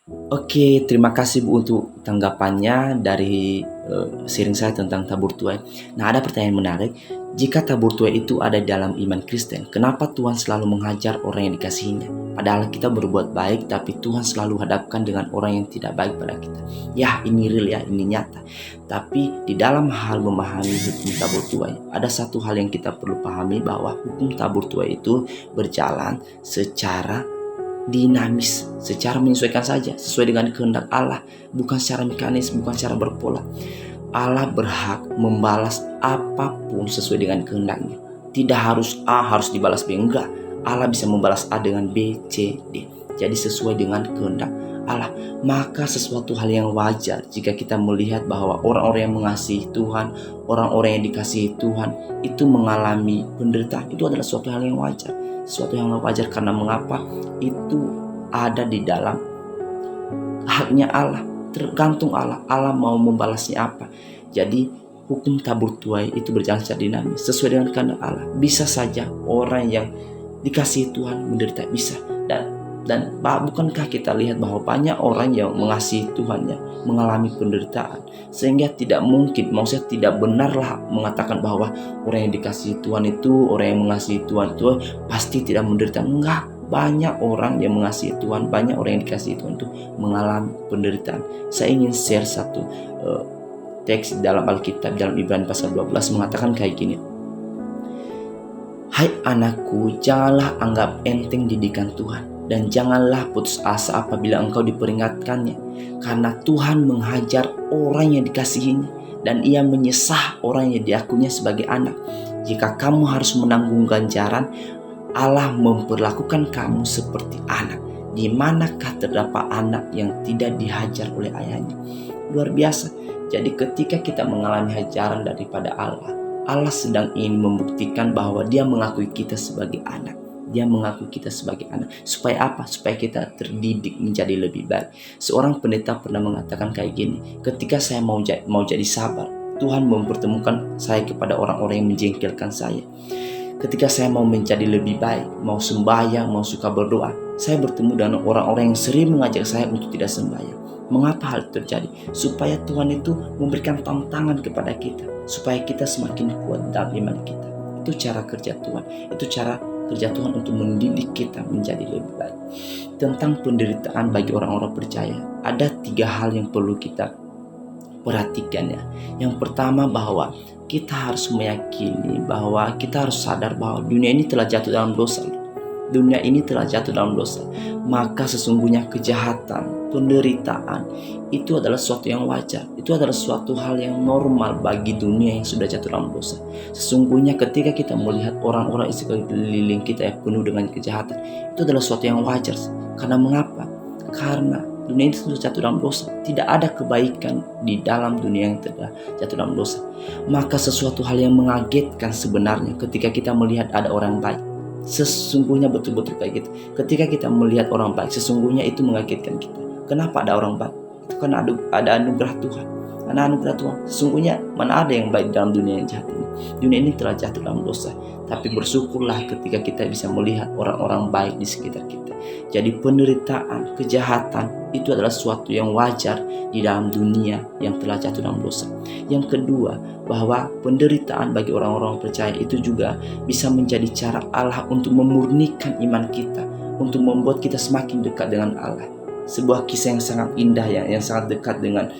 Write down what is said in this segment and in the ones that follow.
Oke, terima kasih Bu untuk tanggapannya dari sharing saya tentang tabur tuai. Nah, ada pertanyaan menarik. Jika tabur tuai itu ada dalam iman Kristen, kenapa Tuhan selalu menghajar orang yang dikasihinya? Padahal kita berbuat baik, tapi Tuhan selalu hadapkan dengan orang yang tidak baik pada kita. Ya, ini real ya, ini nyata. Tapi di dalam hal memahami hukum tabur tuai, ada satu hal yang kita perlu pahami bahwa hukum tabur tuai itu berjalan secara dinamis, secara menyesuaikan saja, sesuai dengan kehendak Allah, bukan secara mekanis, bukan secara berpola. Allah berhak membalas apapun sesuai dengan kehendaknya. Tidak harus A harus dibalas B, enggak. Allah bisa membalas A dengan B, C, D. Jadi sesuai dengan kehendak Allah. Maka sesuatu hal yang wajar jika kita melihat bahwa orang-orang yang mengasihi Tuhan, orang-orang yang dikasihi Tuhan itu mengalami penderitaan, itu adalah suatu hal yang wajar. Suatu yang wajar karena mengapa? Itu ada di dalam haknya Allah, tergantung Allah. Allah mau membalasnya apa. Jadi hukum tabur tuai itu berjalan secara dinamis sesuai dengan kehendak Allah. Bisa saja orang yang dikasihi Tuhan menderita, bisa. Dan bukankah kita lihat bahwa banyak orang yang mengasihi Tuhan ya mengalami penderitaan, sehingga tidak mungkin, maksudnya tidak benarlah mengatakan bahwa orang yang dikasihi Tuhan itu, orang yang mengasihi Tuhan itu pasti tidak menderita. Enggak, banyak orang yang mengasihi Tuhan, banyak orang yang dikasihi Tuhan itu mengalami penderitaan. Saya ingin share satu teks dalam Alkitab, dalam Ibrani pasal 12 mengatakan kayak gini. Hai anakku, janganlah anggap enteng didikan Tuhan, dan janganlah putus asa apabila engkau diperingatkannya, karena Tuhan menghajar orang yang dikasihinya, dan ia menyesah orang yang diakuinya sebagai anak. Jika kamu harus menanggung ganjaran, Allah memperlakukan kamu seperti anak. Di manakah terdapat anak yang tidak dihajar oleh ayahnya? Luar biasa. Jadi ketika kita mengalami hajaran daripada Allah, Allah sedang ingin membuktikan bahwa Dia mengakui kita sebagai anak. Dia mengakui kita sebagai anak. Supaya apa? Supaya kita terdidik menjadi lebih baik. Seorang pendeta pernah mengatakan kayak gini, ketika saya mau jadi sabar, Tuhan mempertemukan saya kepada orang-orang yang menjengkelkan saya. Ketika saya mau menjadi lebih baik, mau sembahyang, mau suka berdoa, saya bertemu dengan orang-orang yang sering mengajak saya untuk tidak sembahyang. Mengapa hal itu terjadi? Supaya Tuhan itu memberikan tantangan kepada kita, supaya kita semakin kuat dalam iman kita. Itu cara kerja Tuhan. Itu cara kerja Tuhan untuk mendidik kita menjadi lebih baik. Tentang penderitaan bagi orang-orang percaya, ada 3 hal yang perlu kita perhatikan ya. Yang pertama, bahwa kita harus meyakini, bahwa kita harus sadar bahwa dunia ini telah jatuh dalam dosa. Dunia ini telah jatuh dalam dosa. Maka sesungguhnya kejahatan, penderitaan itu adalah sesuatu yang wajar. Itu adalah suatu hal yang normal bagi dunia yang sudah jatuh dalam dosa. Sesungguhnya ketika kita melihat orang-orang di sekeliling kita yang penuh dengan kejahatan, itu adalah sesuatu yang wajar. Karena mengapa? Karena dunia ini sudah jatuh dalam dosa. Tidak ada kebaikan di dalam dunia yang telah jatuh dalam dosa. Maka sesuatu hal yang mengagetkan sebenarnya ketika kita melihat ada orang baik. Sesungguhnya betul-betul kayak gitu. Ketika kita melihat orang baik, sesungguhnya itu mengagetkan kita. Kenapa ada orang baik? Itu karena ada anugerah Tuhan. Karena anugerah Tuhan. Sesungguhnya mana ada yang baik dalam dunia yang jahat ini. Dunia ini telah jatuh dalam dosa. Tapi bersyukurlah ketika kita bisa melihat orang-orang baik di sekitar kita. Jadi penderitaan, kejahatan itu adalah sesuatu yang wajar di dalam dunia yang telah jatuh dalam dosa. Yang kedua, bahwa penderitaan bagi orang-orang percaya itu juga bisa menjadi cara Allah untuk memurnikan iman kita, untuk membuat kita semakin dekat dengan Allah. Sebuah kisah yang sangat indah ya, yang sangat dekat dengan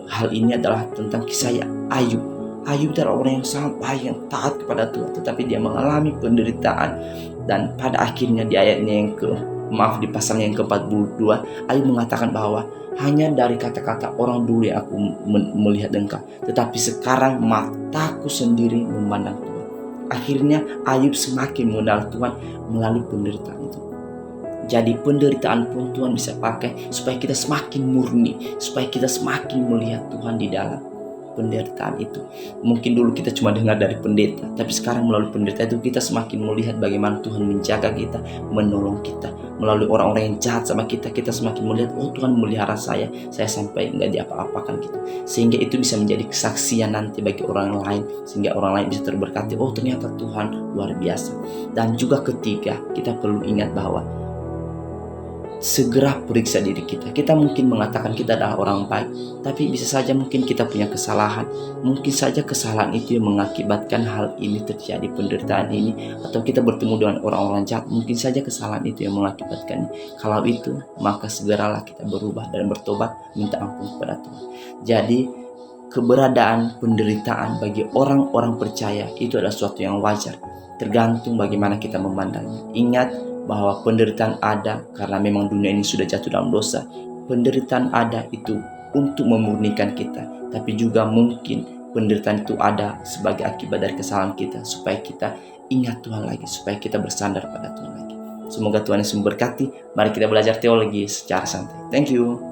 hal ini adalah tentang kisah Ayub. Ayub adalah orang yang sangat baik, yang taat kepada Tuhan, tetapi dia mengalami penderitaan. Dan pada akhirnya di ayatnya di pasalnya yang ke-42, Ayub mengatakan bahwa hanya dari kata-kata orang dulu yang aku melihat engkau, tetapi sekarang mataku sendiri memandang Tuhan. Akhirnya Ayub semakin mengenal Tuhan melalui penderitaan itu. Jadi penderitaan pun Tuhan bisa pakai supaya kita semakin murni, supaya kita semakin melihat Tuhan di dalam penderitaan itu. Mungkin dulu kita cuma dengar dari pendeta, tapi sekarang melalui penderitaan itu kita semakin melihat bagaimana Tuhan menjaga kita, menolong kita. Melalui orang-orang yang jahat sama kita, kita semakin melihat, oh Tuhan melihara saya sampai nggak diapa-apakan gitu. Sehingga itu bisa menjadi kesaksian nanti bagi orang lain, sehingga orang lain bisa terberkati, oh ternyata Tuhan luar biasa. Dan juga ketiga, kita perlu ingat bahwa segera periksa diri kita. Kita mungkin mengatakan kita adalah orang baik, tapi bisa saja mungkin kita punya kesalahan. Mungkin saja kesalahan itu yang mengakibatkan hal ini terjadi, penderitaan ini, atau kita bertemu dengan orang-orang jahat. Mungkin saja kesalahan itu yang mengakibatkannya. Kalau itu, maka segeralah kita berubah dan bertobat, minta ampun kepada Tuhan. Jadi, keberadaan penderitaan bagi orang-orang percaya itu adalah sesuatu yang wajar, tergantung bagaimana kita memandangnya. Ingat bahwa penderitaan ada karena memang dunia ini sudah jatuh dalam dosa. Penderitaan ada itu untuk memurnikan kita, tapi juga mungkin penderitaan itu ada sebagai akibat dari kesalahan kita, supaya kita ingat Tuhan lagi, supaya kita bersandar pada Tuhan lagi. Semoga Tuhan Yesus memberkati. Mari kita belajar teologi secara santai. Thank you.